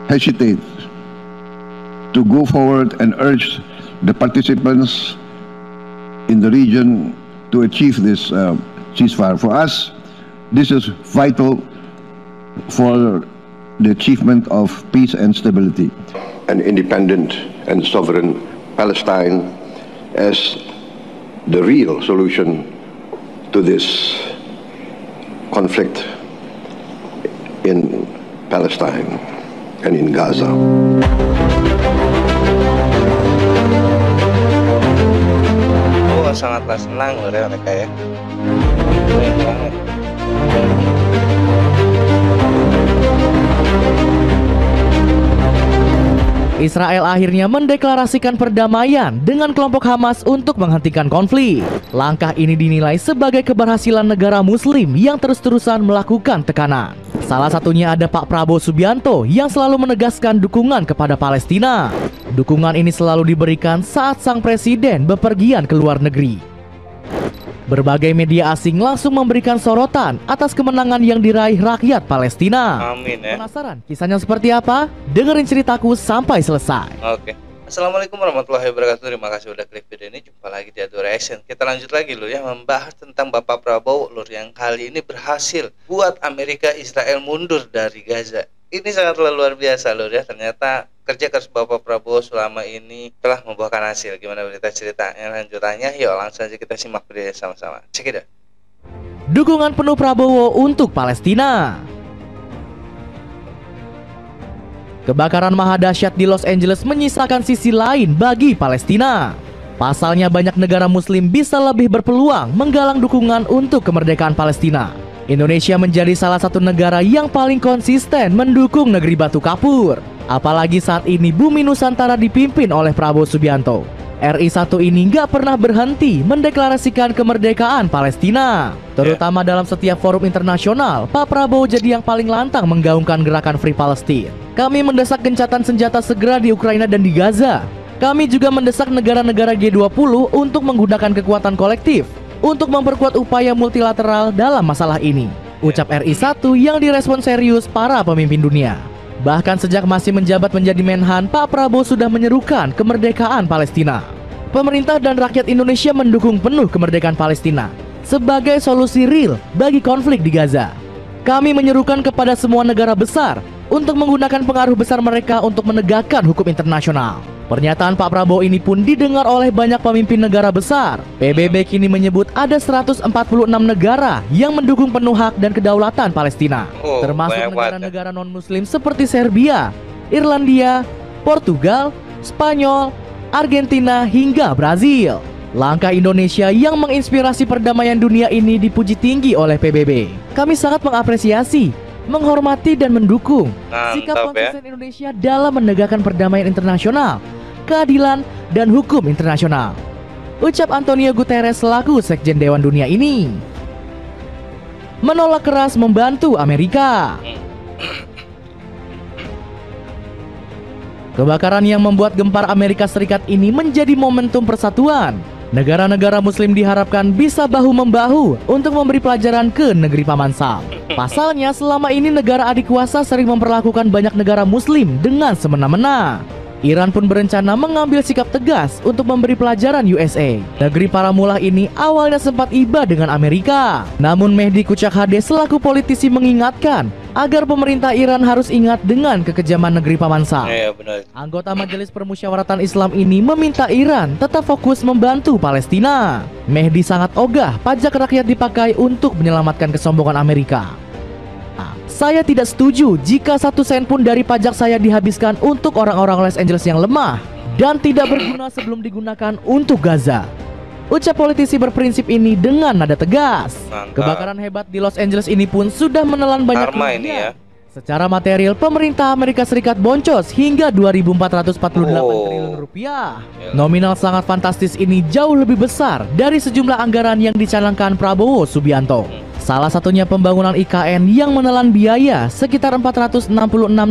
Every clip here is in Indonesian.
hesitate to go forward and urge the participants in the region to achieve this ceasefire. For us, this is vital for the achievement of peace and stability. An independent and sovereign Palestine as the real solution to this conflict in Palestine and in Gaza. Oh, sangatlah senang loh ya mereka ya. Keren banget. Israel akhirnya mendeklarasikan perdamaian dengan kelompok Hamas untuk menghentikan konflik. Langkah ini dinilai sebagai keberhasilan negara Muslim yang terus-terusan melakukan tekanan. Salah satunya ada Pak Prabowo Subianto yang selalu menegaskan dukungan kepada Palestina. Dukungan ini selalu diberikan saat sang presiden bepergian ke luar negeri. Berbagai media asing langsung memberikan sorotan atas kemenangan yang diraih rakyat Palestina. Amin ya. Penasaran kisahnya seperti apa? Dengerin ceritaku sampai selesai. Oke. Assalamualaikum warahmatullahi wabarakatuh. Terima kasih udah klik video ini. Jumpa lagi di Adu Reaction. Kita lanjut lagi loh ya, membahas tentang Bapak Prabowo lur yang kali ini berhasil buat Amerika Israel mundur dari Gaza. Ini sangatlah luar biasa lur ya. Ternyata kerja keras Bapak Prabowo selama ini telah membuahkan hasil. Gimana berita ceritanya lanjutannya? Yuk langsung aja kita simak videonya sama-sama. Check it out. Dukungan penuh Prabowo untuk Palestina. Kebakaran maha dahsyat di Los Angeles menyisakan sisi lain bagi Palestina. Pasalnya banyak negara muslim bisa lebih berpeluang menggalang dukungan untuk kemerdekaan Palestina. Indonesia menjadi salah satu negara yang paling konsisten mendukung negeri batu kapur. Apalagi saat ini bumi Nusantara dipimpin oleh Prabowo Subianto. RI 1 ini nggak pernah berhenti mendeklarasikan kemerdekaan Palestina. Terutama dalam setiap forum internasional, Pak Prabowo jadi yang paling lantang menggaungkan gerakan Free Palestine. Kami mendesak gencatan senjata segera di Ukraina dan di Gaza. Kami juga mendesak negara-negara G20 untuk menggunakan kekuatan kolektif untuk memperkuat upaya multilateral dalam masalah ini. Ucap RI 1 yang direspon serius para pemimpin dunia. Bahkan sejak masih menjabat menjadi Menhan, Pak Prabowo sudah menyerukan kemerdekaan Palestina. Pemerintah dan rakyat Indonesia mendukung penuh kemerdekaan Palestina sebagai solusi real bagi konflik di Gaza. Kami menyerukan kepada semua negara besar untuk menggunakan pengaruh besar mereka untuk menegakkan hukum internasional. Pernyataan Pak Prabowo ini pun didengar oleh banyak pemimpin negara besar. PBB kini menyebut ada 146 negara yang mendukung penuh hak dan kedaulatan Palestina, termasuk negara-negara non-muslim seperti Serbia, Irlandia, Portugal, Spanyol, Argentina, hingga Brazil. Langkah Indonesia yang menginspirasi perdamaian dunia ini dipuji tinggi oleh PBB. Kami sangat mengapresiasi, menghormati dan mendukung sikap konsisten Indonesia dalam menegakkan perdamaian internasional, keadilan dan hukum internasional. Ucap Antonio Guterres selaku Sekjen Dewan Dunia ini. Menolak keras membantu Amerika. Kebakaran yang membuat gempar Amerika Serikat ini menjadi momentum persatuan. Negara-negara muslim diharapkan bisa bahu-membahu untuk memberi pelajaran ke negeri Paman Sam. Pasalnya selama ini negara adik kuasa sering memperlakukan banyak negara muslim dengan semena-mena. Iran pun berencana mengambil sikap tegas untuk memberi pelajaran USA. Negeri para mulah ini awalnya sempat iba dengan Amerika. Namun Mehdi Kucak Hade selaku politisi mengingatkan agar pemerintah Iran harus ingat dengan kekejaman negeri Paman Sam. Anggota Majelis Permusyawaratan Islam ini meminta Iran tetap fokus membantu Palestina. Mehdi sangat ogah pajak rakyat dipakai untuk menyelamatkan kesombongan Amerika. Saya tidak setuju jika 1 sen pun dari pajak saya dihabiskan untuk orang-orang Los Angeles yang lemah dan tidak berguna sebelum digunakan untuk Gaza. Ucap politisi berprinsip ini dengan nada tegas. Kebakaran hebat di Los Angeles ini pun sudah menelan banyak kerugian. Secara material, pemerintah Amerika Serikat boncos hingga 2.448 triliun rupiah. Nominal sangat fantastis ini jauh lebih besar dari sejumlah anggaran yang dicanangkan Prabowo Subianto. Salah satunya pembangunan IKN yang menelan biaya sekitar 466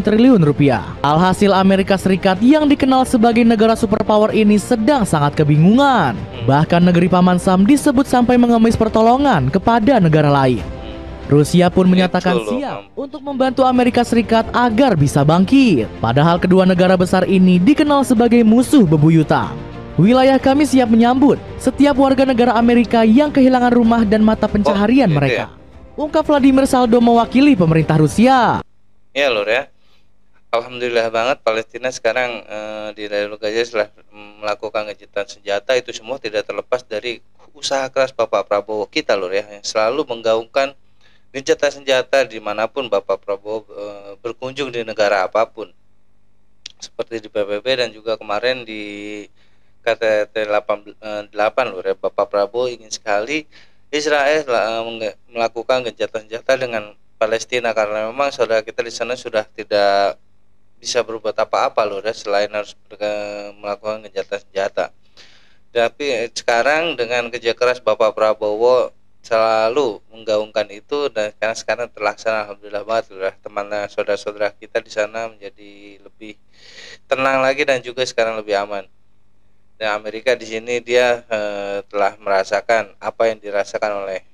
triliun rupiah. Alhasil Amerika Serikat yang dikenal sebagai negara superpower ini sedang sangat kebingungan. Bahkan negeri Paman Sam disebut sampai mengemis pertolongan kepada negara lain. Rusia pun menyatakan Itu loh, siap untuk membantu Amerika Serikat agar bisa bangkit. Padahal kedua negara besar ini dikenal sebagai musuh bebuyutan. Wilayah kami siap menyambut setiap warga negara Amerika yang kehilangan rumah dan mata pencaharian gitu mereka. Ungkap Vladimir Saldo mewakili pemerintah Rusia. Ya lur ya. Alhamdulillah banget Palestina sekarang di jalur Gaza setelah melakukan gencatan senjata, itu semua tidak terlepas dari usaha keras Bapak Prabowo kita lur ya, yang selalu menggaungkan gencatan senjata dimanapun Bapak Prabowo berkunjung di negara apapun, seperti di PBB dan juga kemarin di KTT 8 lur ya. Bapak Prabowo ingin sekali Israel melakukan gencatan senjata dengan Palestina, karena memang saudara kita di sana sudah tidak bisa berbuat apa-apa loh ya, selain harus melakukan gencatan senjata. Tapi sekarang dengan kerja keras Bapak Prabowo selalu menggaungkan itu, dan karena sekarang terlaksana, alhamdulillah banget loh ya. Teman saudara-saudara kita di sana menjadi lebih tenang lagi dan juga sekarang lebih aman. Dan Amerika di sini dia telah merasakan apa yang dirasakan oleh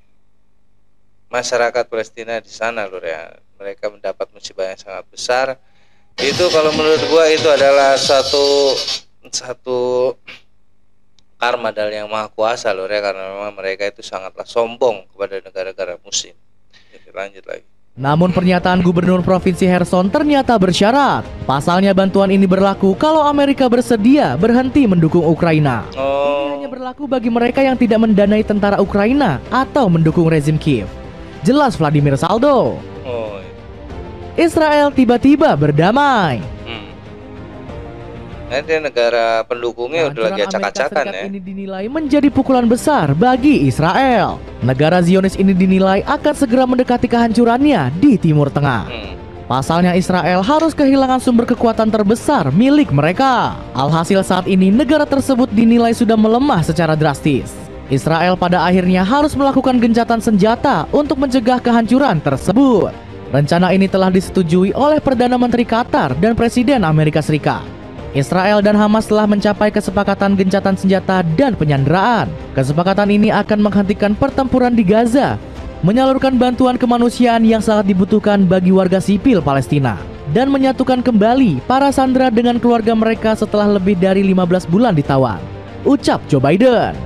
masyarakat Palestina di sana loh ya. Mereka mendapat musibah yang sangat besar. Itu kalau menurut gua itu adalah satu karma dari Yang Maha Kuasa loh ya, karena memang mereka itu sangatlah sombong kepada negara-negara muslim. Jadi lanjut lagi. Namun pernyataan Gubernur Provinsi Kherson ternyata bersyarat. Pasalnya bantuan ini berlaku kalau Amerika bersedia berhenti mendukung Ukraina. Ini hanya berlaku bagi mereka yang tidak mendanai tentara Ukraina atau mendukung rezim Kiev. Jelas Vladimir Saldo. Israel tiba-tiba berdamai. Nanti negara pendukungnya udah lagi acak-acakan ya. Ini dinilai menjadi pukulan besar bagi Israel. Negara Zionis ini dinilai akan segera mendekati kehancurannya di Timur Tengah. Pasalnya Israel harus kehilangan sumber kekuatan terbesar milik mereka. Alhasil saat ini negara tersebut dinilai sudah melemah secara drastis. Israel pada akhirnya harus melakukan gencatan senjata untuk mencegah kehancuran tersebut. Rencana ini telah disetujui oleh Perdana Menteri Qatar dan Presiden Amerika Serikat. Israel dan Hamas telah mencapai kesepakatan gencatan senjata dan penyanderaan. Kesepakatan ini akan menghentikan pertempuran di Gaza, menyalurkan bantuan kemanusiaan yang sangat dibutuhkan bagi warga sipil Palestina, dan menyatukan kembali para sandera dengan keluarga mereka setelah lebih dari 15 bulan ditawan. Ucap Joe Biden.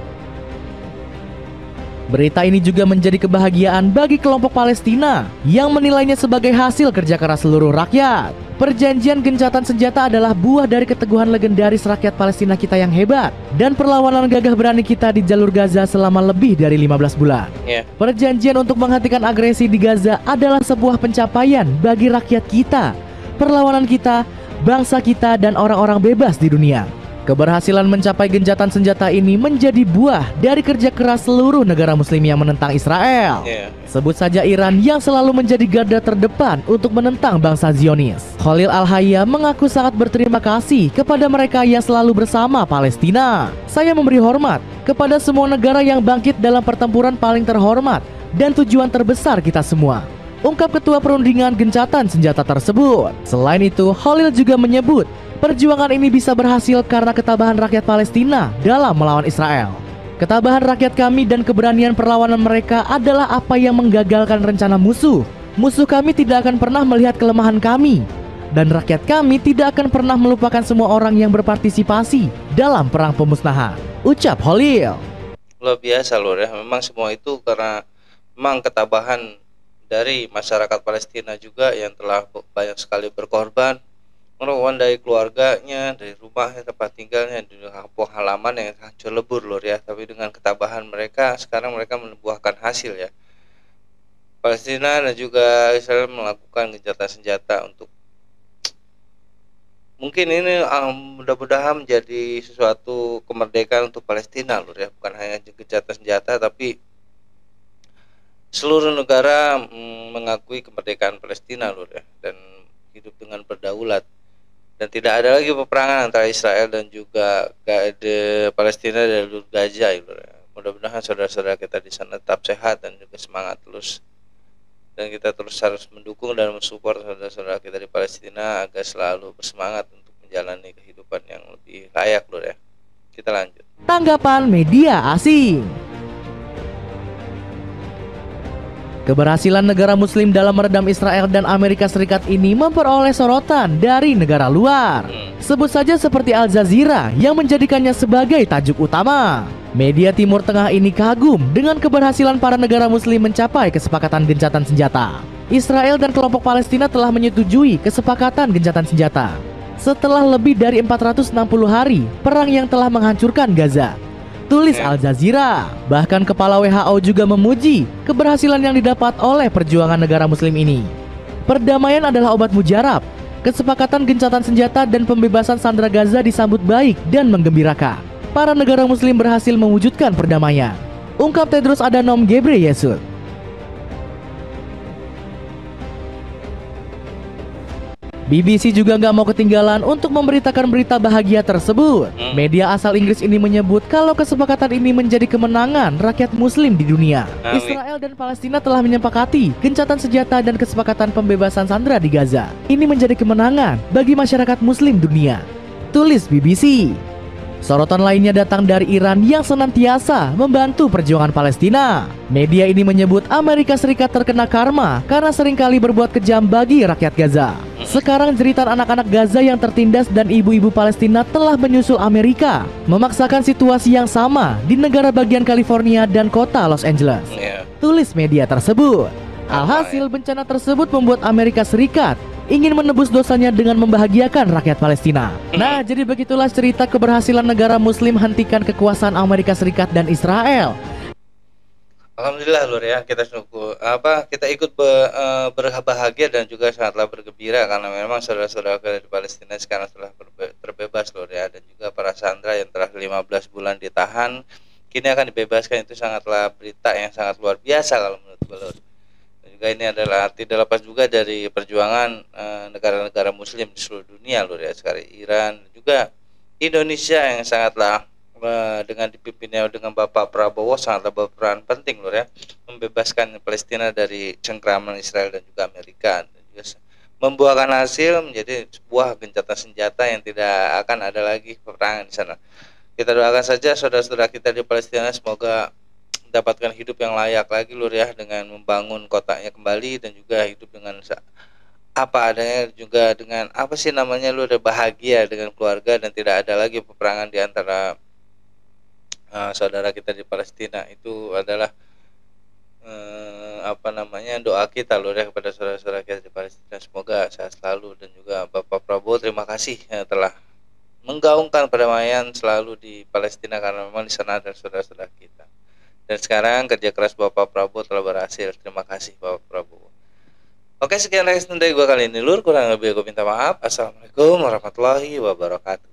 Berita ini juga menjadi kebahagiaan bagi kelompok Palestina yang menilainya sebagai hasil kerja keras seluruh rakyat. Perjanjian gencatan senjata adalah buah dari keteguhan legendaris rakyat Palestina kita yang hebat dan perlawanan gagah berani kita di jalur Gaza selama lebih dari 15 bulan. Perjanjian untuk menghentikan agresi di Gaza adalah sebuah pencapaian bagi rakyat kita, perlawanan kita, bangsa kita, dan orang-orang bebas di dunia. Keberhasilan mencapai gencatan senjata ini menjadi buah dari kerja keras seluruh negara muslim yang menentang Israel. Sebut saja Iran yang selalu menjadi garda terdepan untuk menentang bangsa Zionis. Khalil Al-Hayya mengaku sangat berterima kasih kepada mereka yang selalu bersama Palestina. Saya memberi hormat kepada semua negara yang bangkit dalam pertempuran paling terhormat dan tujuan terbesar kita semua, ungkap ketua perundingan gencatan senjata tersebut. Selain itu, Khalil juga menyebut perjuangan ini bisa berhasil karena ketabahan rakyat Palestina dalam melawan Israel. Ketabahan rakyat kami dan keberanian perlawanan mereka adalah apa yang menggagalkan rencana musuh. Musuh kami tidak akan pernah melihat kelemahan kami, dan rakyat kami tidak akan pernah melupakan semua orang yang berpartisipasi dalam perang pemusnahan, ucap Khalil. Luar biasa loh ya, memang semua itu karena memang ketabahan dari masyarakat Palestina juga yang telah banyak sekali berkorban, merawat dari keluarganya, dari rumahnya, tempat tinggalnya, di kampung halaman yang hancur lebur lor ya. Tapi dengan ketabahan mereka, sekarang mereka membuahkan hasil ya. Palestina dan juga Israel melakukan gencatan senjata untuk mungkin ini mudah-mudahan menjadi sesuatu kemerdekaan untuk Palestina lor ya. Bukan hanya gencatan senjata, tapi seluruh negara mengakui kemerdekaan Palestina lor ya, dan hidup dengan berdaulat. Dan tidak ada lagi peperangan antara Israel dan juga Palestina dan jalur Gaza. Mudah-mudahan saudara-saudara kita di sana tetap sehat dan juga semangat terus. Dan kita terus harus mendukung dan mensupport saudara-saudara kita di Palestina agar selalu bersemangat untuk menjalani kehidupan yang lebih layak lho ya. Kita lanjut. Tanggapan media asing. Keberhasilan negara muslim dalam meredam Israel dan Amerika Serikat ini memperoleh sorotan dari negara luar. Sebut saja seperti Al Jazeera yang menjadikannya sebagai tajuk utama. Media Timur Tengah ini kagum dengan keberhasilan para negara muslim mencapai kesepakatan gencatan senjata. Israel dan kelompok Palestina telah menyetujui kesepakatan gencatan senjata setelah lebih dari 460 hari perang yang telah menghancurkan Gaza. Tulis Al Jazeera. Bahkan Kepala WHO juga memuji keberhasilan yang didapat oleh perjuangan negara muslim ini. Perdamaian adalah obat mujarab. Kesepakatan gencatan senjata dan pembebasan sandera Gaza disambut baik dan menggembirakan. Para negara muslim berhasil mewujudkan perdamaian, ungkap Tedros Adhanom Ghebreyesus. BBC juga nggak mau ketinggalan untuk memberitakan berita bahagia tersebut. Media asal Inggris ini menyebut kalau kesepakatan ini menjadi kemenangan rakyat muslim di dunia. Israel dan Palestina telah menyepakati gencatan senjata dan kesepakatan pembebasan sandera di Gaza. Ini menjadi kemenangan bagi masyarakat muslim dunia, tulis BBC. Sorotan lainnya datang dari Iran yang senantiasa membantu perjuangan Palestina. Media ini menyebut Amerika Serikat terkena karma karena seringkali berbuat kejam bagi rakyat Gaza. Sekarang jeritan anak-anak Gaza yang tertindas dan ibu-ibu Palestina telah menyusul Amerika, memaksakan situasi yang sama di negara bagian California dan kota Los Angeles. Tulis media tersebut. Alhasil bencana tersebut membuat Amerika Serikat ingin menebus dosanya dengan membahagiakan rakyat Palestina. Nah, jadi begitulah cerita keberhasilan negara muslim hentikan kekuasaan Amerika Serikat dan Israel. Alhamdulillah Lur ya, kita ikut berbahagia dan juga sangatlah bergembira karena memang saudara-saudara kita di Palestina sekarang telah terbebas Lur ya, dan juga para sandera yang telah 15 bulan ditahan kini akan dibebaskan. Itu sangatlah berita yang sangat luar biasa kalau menurut gue Lur. Ini adalah tidak lepas juga dari perjuangan negara-negara muslim di seluruh dunia Lur ya, sekarang Iran juga Indonesia yang sangatlah dengan dipimpinnya dengan Bapak Prabowo sangatlah berperan penting Lur ya, membebaskan Palestina dari cengkraman Israel dan juga Amerika, dan juga membuahkan hasil menjadi sebuah gencatan senjata yang tidak akan ada lagi peperangan di sana. Kita doakan saja saudara-saudara kita di Palestina semoga mendapatkan hidup yang layak lagi Lur ya, dengan membangun kotanya kembali dan juga hidup dengan apa adanya, juga dengan Lur, bahagia dengan keluarga dan tidak ada lagi peperangan di antara saudara kita di Palestina. Itu adalah doa kita Lur ya kepada saudara-saudara kita di Palestina, semoga sehat selalu. Dan juga Bapak Prabowo, terima kasih telah menggaungkan perdamaian selalu di Palestina karena memang di sana ada saudara-saudara kita. Dan sekarang kerja keras Bapak Prabowo telah berhasil. Terima kasih Bapak Prabowo. Oke, sekian reaction dari gue kali ini Lur. Kurang lebih gue minta maaf. Assalamualaikum warahmatullahi wabarakatuh.